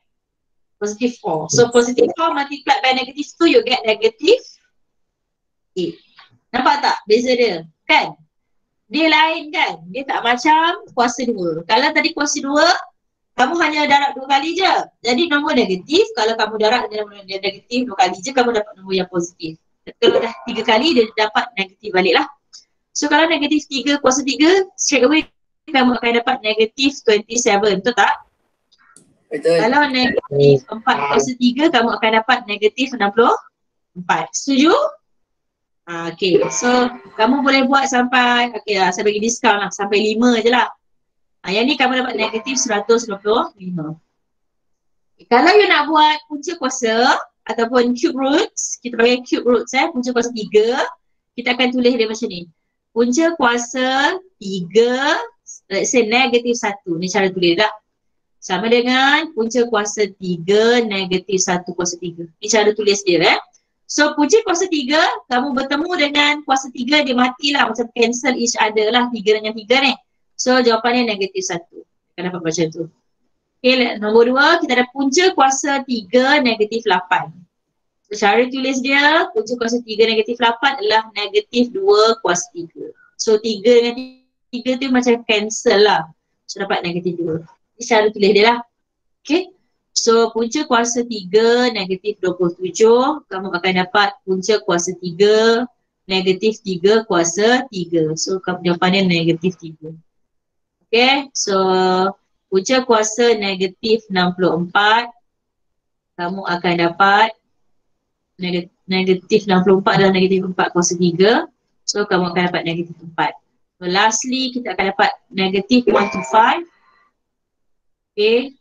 Positive 4. So positive 4 multiplied by -2 you get negative 8. Nampak tak beza dia? Kan? Dia lain kan? Dia tak macam kuasa 2. Kalau tadi kuasa 2, kamu hanya darab 2 kali je. Jadi nombor negatif, kalau kamu darab nombor negatif 2 kali je, kamu dapat nombor yang positif. Kalau dah 3 kali, dia dapat negatif balik lah. So kalau negatif 3 kuasa 3, straight away kamu akan dapat negatif 27, betul tak? Betul. Kalau negatif 4 kuasa 3, kamu akan dapat negatif 64. Setuju? Okay, so kamu boleh buat sampai, okay lah, saya bagi diskaun lah, sampai 5 je lah. Yang ni kamu dapat negatif 125. Kalau you nak buat punca kuasa ataupun cube roots, kita pakai cube roots punca kuasa 3, kita akan tulis dia macam ni. Punca kuasa 3, let's say -1. Ni cara tulis tak? Sama dengan punca kuasa 3 -1 kuasa 3. Ni cara tulis dia So punca kuasa 3, kamu bertemu dengan kuasa 3, dia matilah, macam cancel each other lah, 3 dengan 3 ni. So jawapannya -1. Akan dapat macam tu. Okay, nombor 2, kita ada punca kuasa 3 -8. So cara tulis dia, punca kuasa 3 -8 adalah -2 kuasa 3. So 3 dengan 3 tu macam cancel lah. So dapat -2. Ini cara tulis dia lah. Okay. So punca kuasa 3 -27, kamu akan dapat punca kuasa 3 -3 kuasa 3. So jawapannya -3. Okay. So punca kuasa -64, kamu akan dapat -64 adalah -4 kuasa 3. So kamu akan dapat -4. So lastly kita akan dapat -1 to 5. Okay.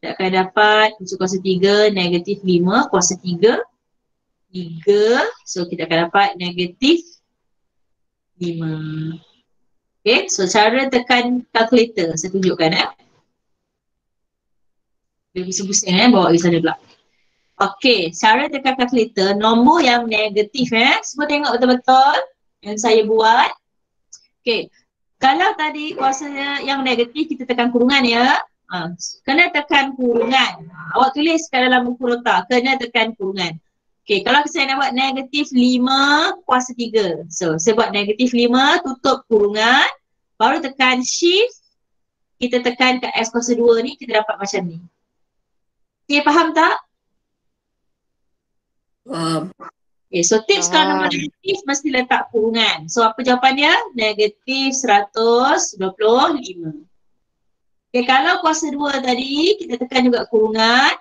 Kita akan dapat punca kuasa 3 -5 kuasa 3. So kita akan dapat -5. Okay. So cara tekan kalkulator saya tunjukkan Dia pusing-pusing bawa pergi sana pula. Okay, cara tekan kalkulator, nombor yang negatif semua tengok betul-betul yang saya buat. Okay, kalau tadi kuasanya yang negatif kita tekan kurungan kena tekan kurungan. Awak tulis kat dalam buku nota, kena tekan kurungan. Okay, kalau saya nak buat -5 kuasa 3. So, saya buat -5, tutup kurungan, baru tekan shift, kita tekan kat S kuasa 2 ni, kita dapat macam ni. Okay, faham tak? Okay, so tips kalau nombor negatif mesti letak kurungan. So, apa jawapannya? -125. Okay, kalau kuasa 2 tadi, kita tekan juga kurungan.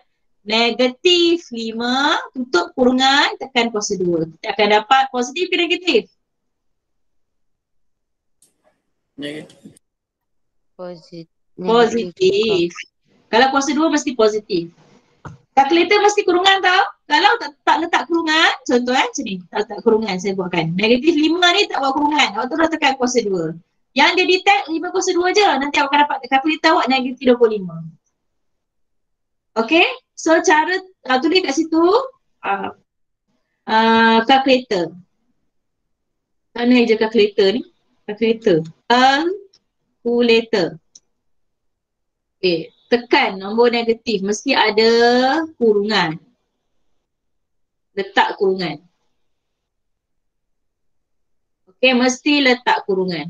-5, tutup kurungan, tekan kuasa 2. Kita akan dapat positif ke negatif? Negatif. Positif. Kalau kuasa 2 mesti positif. Kalkulator mesti kurungan tau. Kalau tak letak kurungan, contoh macam ni, tak letak kurungan saya buatkan. -5 ni tak buat kurungan, awak terus tekan kuasa 2. Yang dia detect 5 kuasa 2 je, nanti awak akan dapat kalkulator awak -25. Okay, so cara tulis kat situ kalkulator. Mana je kalkulator ni? Kalkulator. Kalkulator. Okay, tekan nombor negatif mesti ada kurungan. Letak kurungan. Okay, mesti letak kurungan.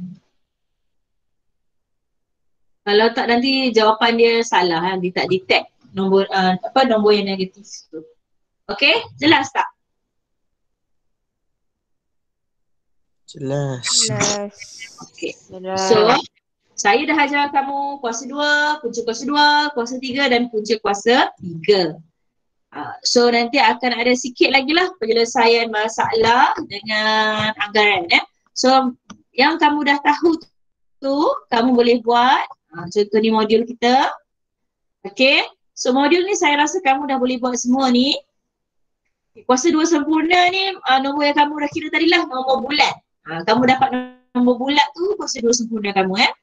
Kalau tak nanti jawapan dia salah, dia tak detect. nombor yang negatif tu. Okey, jelas tak? Jelas. Jelas. Okey. Jelas. So, saya dah ajar kamu kuasa 2, punca kuasa 2, kuasa 3 dan punca kuasa 3. So nanti akan ada sikit lagi lah penyelesaian masalah dengan anggaran ya. So yang kamu dah tahu tu kamu boleh buat. Contoh ni modul kita. Okay. So modul ni saya rasa kamu dah boleh buat semua ni. Kuasa 2 sempurna ni nombor yang kamu dah kira tadi lah nombor bulat. Kamu dapat nombor bulat tu kuasa 2 sempurna kamu ya.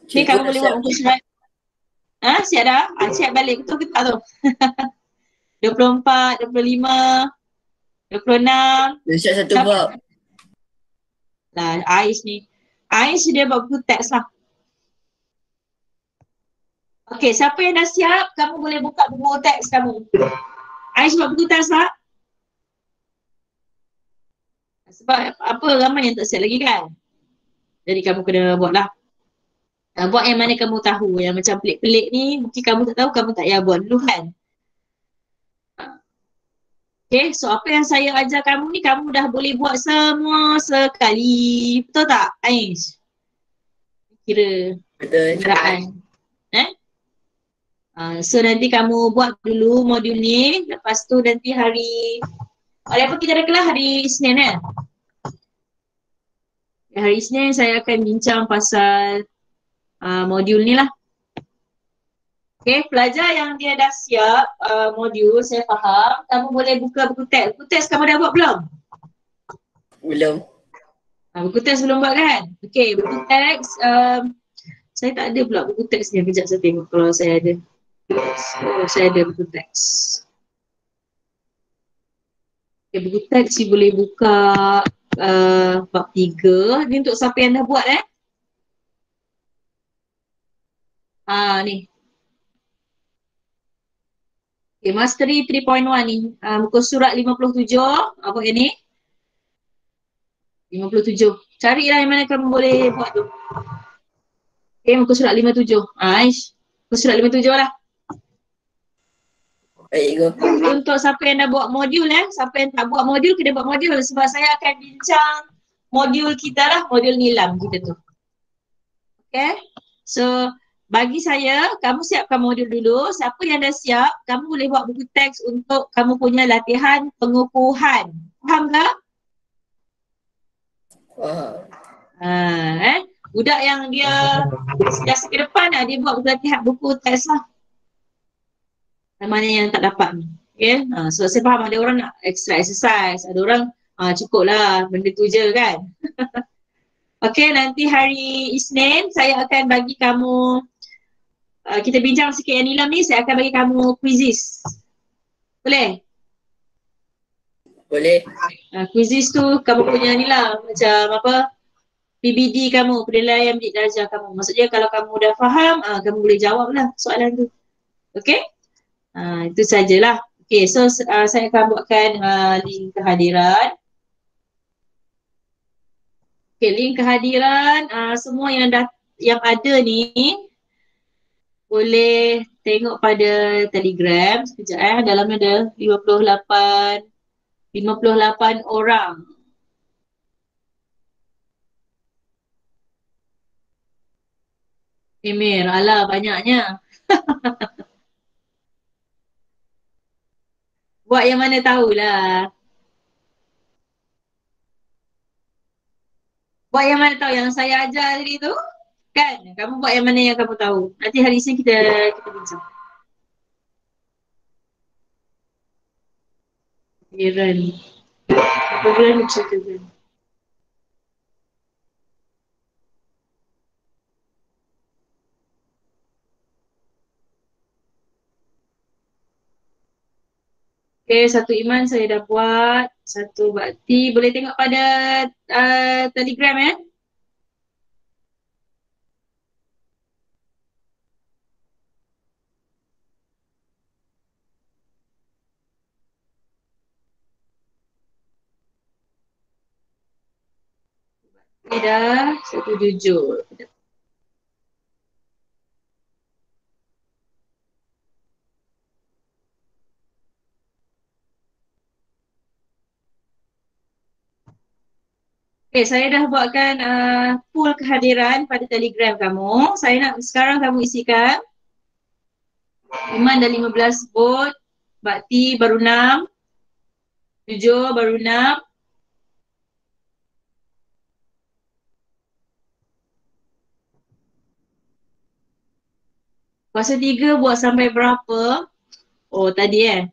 Okay, kamu boleh buat untuk surat. Siap dah? Siap balik betul ke tak tu? 24, 25, 26. Dah siap satu bab. Lah, Ais ni. Ais dia buat buku teks lah. Okey, siapa yang dah siap, kamu boleh buka buku teks kamu. Ais buat buku teks tak? Sebab apa ramai yang tak siap lagi kan? Jadi kamu kena buat lah. Buat yang mana kamu tahu. Yang macam pelik-pelik ni, mungkin kamu tak tahu, kamu tak payah buat dulu kan? Okay, so apa yang saya ajar kamu ni, kamu dah boleh buat semua sekali. Betul tak, Ais? Kira Betul. kenderaan. So nanti kamu buat dulu modul ni. Lepas tu nanti hari apa kita ada kelas? Hari Isnin kan? Hari Isnin saya akan bincang pasal modul ni lah. Okay, pelajar yang dia dah siap modul, saya faham. Kamu boleh buka buku teks. Buku teks kamu dah buat belum? Belum. Buku teks belum buat kan? Okay, buku teks. Saya tak ada pula buku teks ni. Kejap saya tengok kalau saya ada. Saya ada buku teks. Okay, buku teks you boleh buka bab 3. Ni untuk siapa yang dah buat ni. Okay, Mastery 3.1 ni. Muka surat 57. Apa yang ni? 57. Carilah yang mana kamu boleh buat tu. Okay, muka surat 57. Aish. Muka surat 57 lah. Baik, go. Untuk siapa yang dah buat modul siapa yang tak buat modul, kena buat modul. Sebab saya akan bincang modul kita lah, modul nilam kita tu. Okay. So, bagi saya, kamu siapkan modul dulu. Siapa yang dah siap, kamu boleh buat buku teks untuk kamu punya latihan pengukuhan. Faham tak? Budak yang dia biasa ke depan dia buat latihan buku teks lah. Mana yang tak dapat ni. Okay. So, saya faham ada orang nak extra exercise. Ada orang cukup lah benda tu je kan. Okay, nanti hari Isnin saya akan bagi kamu kita bincang sikit yang nilam ni, saya akan bagi kamu quizzes. Boleh? Boleh. Quizzes tu kamu punya ni lah, macam apa, PBD kamu, penilaian bidik darjah kamu. Maksudnya kalau kamu dah faham, kamu boleh jawab lah soalan tu. Okay? Itu sajalah. Okay, so saya akan buatkan link kehadiran. Okay, link kehadiran, semua yang ada ni, boleh tengok pada Telegram sekejap dalamnya ada 58 orang. Email, alah banyaknya. Buat yang mana tahulah. Buat yang mana tahu yang saya ajar tadi tu. Kan? Kamu buat yang mana yang kamu tahu. Nanti hari Isnin kita bincang. Iran. Apa bulan ni cerita bulan? Okay, satu iman saya dah buat. Satu bakti. Boleh tengok pada Telegram Ini dah 1 jujur. Okay, saya dah buatkan pool kehadiran pada Telegram kamu. Saya nak sekarang kamu isikan. Iman dah 15 vote, Bakti baru 6, Tujuh baru 6. Kuasa 3 buat sampai berapa? Oh tadi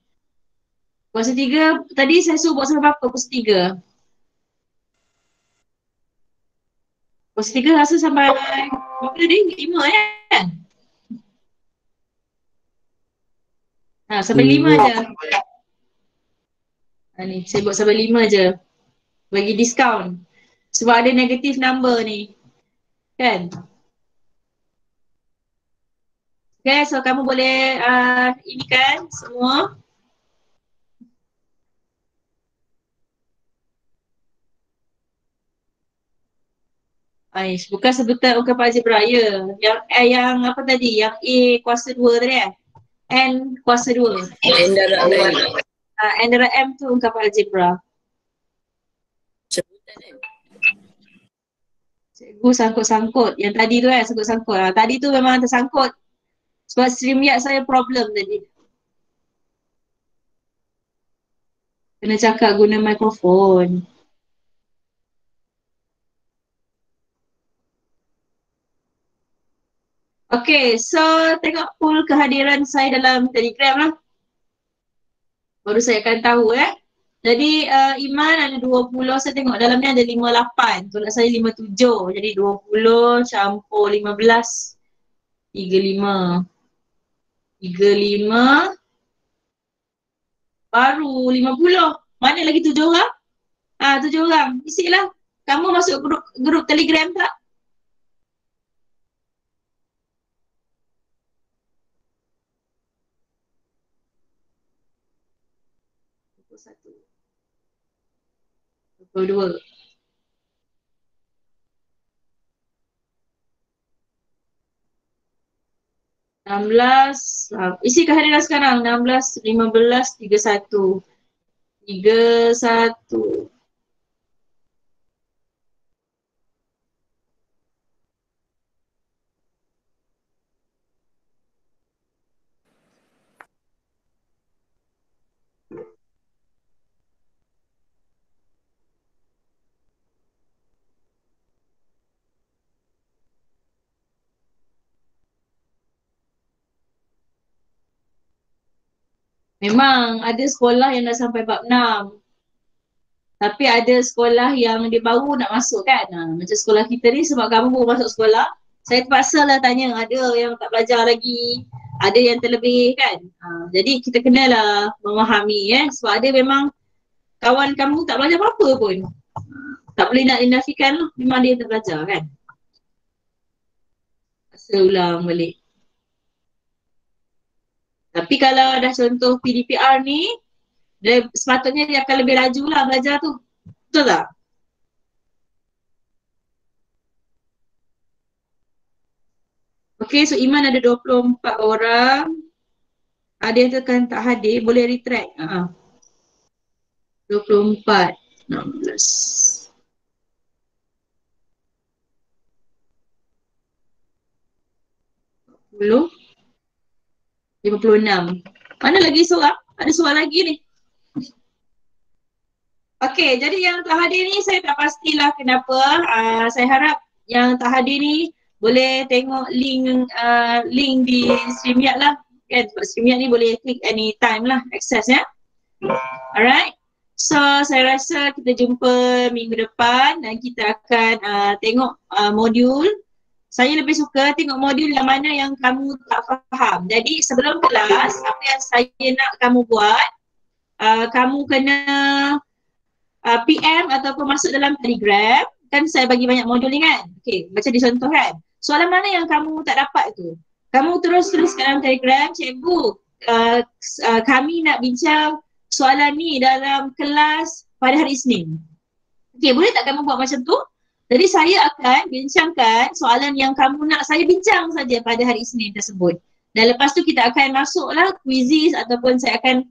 Kuasa 3, tadi saya suruh buat sampai berapa kuasa 3? Kuasa 3 rasa sampai berapa tadi? 5 kan? Sampai 5 je. Ni saya buat sampai 5 je. Bagi diskaun. Sebab ada negative number ni. Kan? Okay, so kamu boleh ini kan semua. Aish, bukan sebutan ungkapan algebra ya. Yang apa tadi? Yang A kuasa 2 tadi N kuasa 2. N darab M. N darab M tu ungkapan algebra. Sebutan kan? Cikgu sangkut-sangkut. Yang tadi tu sangkut-sangkut. Tadi tu memang tersangkut. Sebab StreamYard saya problem tadi. Kena cakap guna mikrofon. Okay, so tengok pool kehadiran saya dalam Telegram lah. Baru saya akan tahu Jadi Iman ada 20, saya tengok dalamnya ada 58. Tolak saya 57. Jadi 20 campur 15. 35. 35. Baru 50. Mana lagi 7 orang? 7 orang. Isilah. Kamu masuk grup Telegram tak? Satu. 22. Isi kehadiran sekarang 16, 15, 31. 31. Memang ada sekolah yang dah sampai bab 6. Tapi ada sekolah yang dia baru nak masuk kan. Macam sekolah kita ni sebab kamu baru masuk sekolah, saya terpaksa lah tanya ada yang tak belajar lagi, ada yang terlebih kan. Jadi kita kenalah memahami sebab ada memang kawan kamu tak belajar apa-apa pun. Tak boleh nak dinafikan lah, memang dia tak belajar kan. Paksa ulang balik. Tapi kalau dah contoh PDPR ni, sepatutnya dia akan lebih laju lah belajar tu. Betul tak? Okay, so Iman ada 24 orang. Ada yang tekan tak hadir, boleh retract. 24, 16. 56. Mana lagi seorang? Ada seorang lagi ni. Okey, jadi yang tak hadir ni saya tak pastilah kenapa. Saya harap yang tak hadir ni boleh tengok link di StreamYard lah. Kan, StreamYard ni boleh klik anytime lah access Alright. So saya rasa kita jumpa minggu depan dan kita akan tengok modul. Saya lebih suka tengok modul yang mana yang kamu tak faham. Jadi sebelum kelas, apa yang saya nak kamu buat, kamu kena PM ataupun masuk dalam Telegram. Kan saya bagi banyak modul ni kan. Okay, macam dicontohkan. Soalan mana yang kamu tak dapat tu? Kamu terus tulis dalam Telegram, cikgu, kami nak bincang soalan ni dalam kelas pada hari Isnin. Okay, boleh tak kamu buat macam tu? Jadi saya akan bincangkan soalan yang kamu nak saya bincang saja pada hari Isnin tersebut. Dan lepas tu kita akan masuklah quizzes ataupun saya akan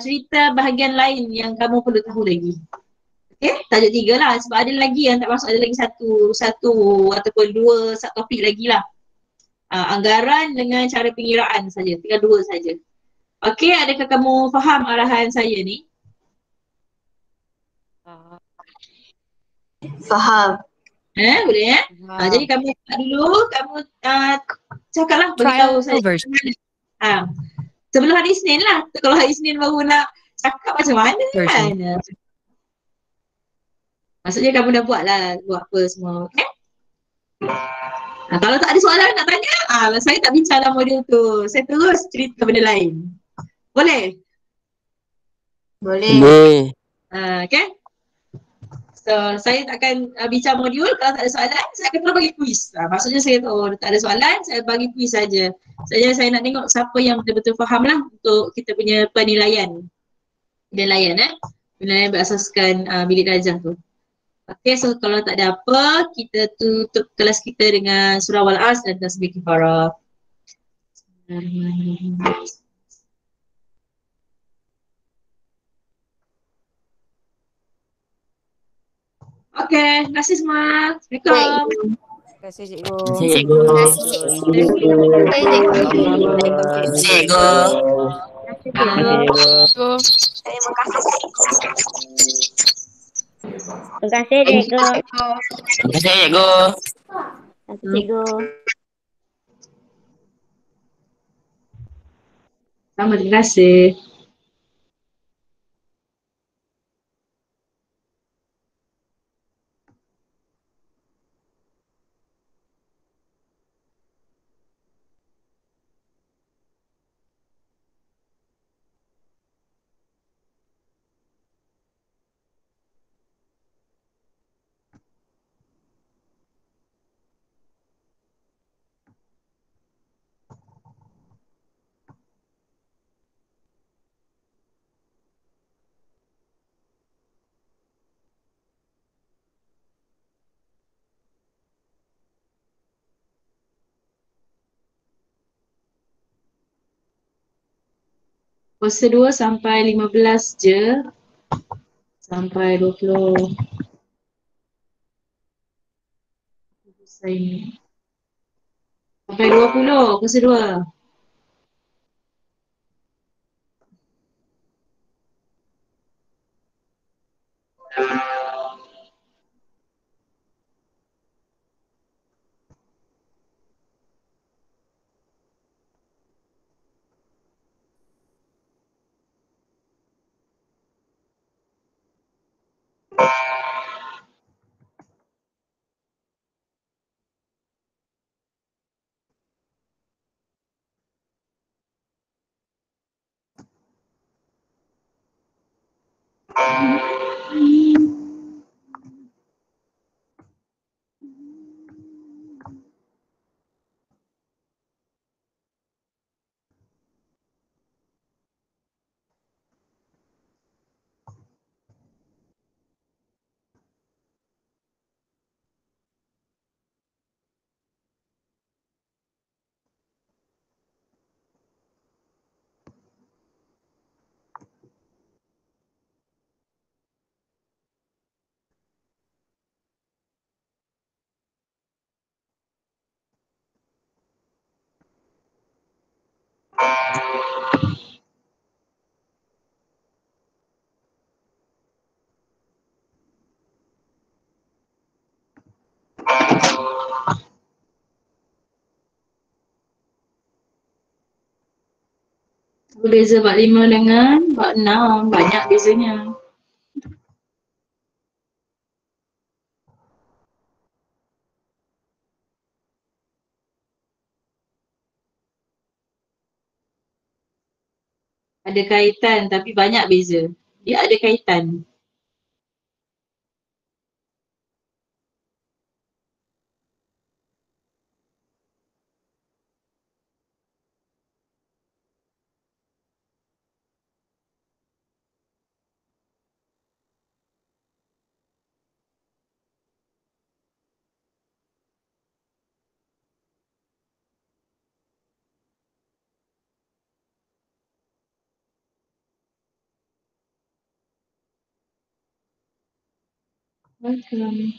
cerita bahagian lain yang kamu perlu tahu lagi. Okay, tajuk 3 lah sebab ada lagi yang tak masuk, ada lagi satu ataupun 2 subtopik lagi lah. Anggaran dengan cara pengiraan saja, tinggal 2 saja. Okay, adakah kamu faham arahan saya ni? Faham. Boleh jadi kamu buat dulu, kamu cakaplah, beritahu saya. Trial version. Sebelum hari Isnin lah. Kalau hari Isnin baru nak cakap macam mana kan? Maksudnya kamu dah buat apa semua. Okay? Kalau tak ada soalan nak tanya, saya tak bincang dalam modul tu. Saya terus cerita benda lain. Boleh? Boleh. Okay? So, saya takkan bincang modul. Kalau tak ada soalan, saya akan terus bagi kuis. Maksudnya saya tahu tak ada soalan, saya bagi kuis saja. Saya nak tengok siapa yang betul-betul faham lah untuk kita punya penilaian. Penilaian berasaskan bilik darjah tu. Okay, so kalau tak ada apa, kita tutup kelas kita dengan surah Wal-As dan tasbih kifarah. Okay, terima kasih semua. Assalamualaikum. Terima kasih cikgu. Cikgu. Cikgu. Terima kasih cikgu. Terima kasih cikgu. Cikgu. Sama, terima kasih. Puasa 2 sampai 15 je. Sampai 20. Sampai 20, puasa 2. Beza bab 5 dengan bab 6, banyak bezanya. Ada kaitan tapi banyak beza. Dia ada kaitan. Welcome.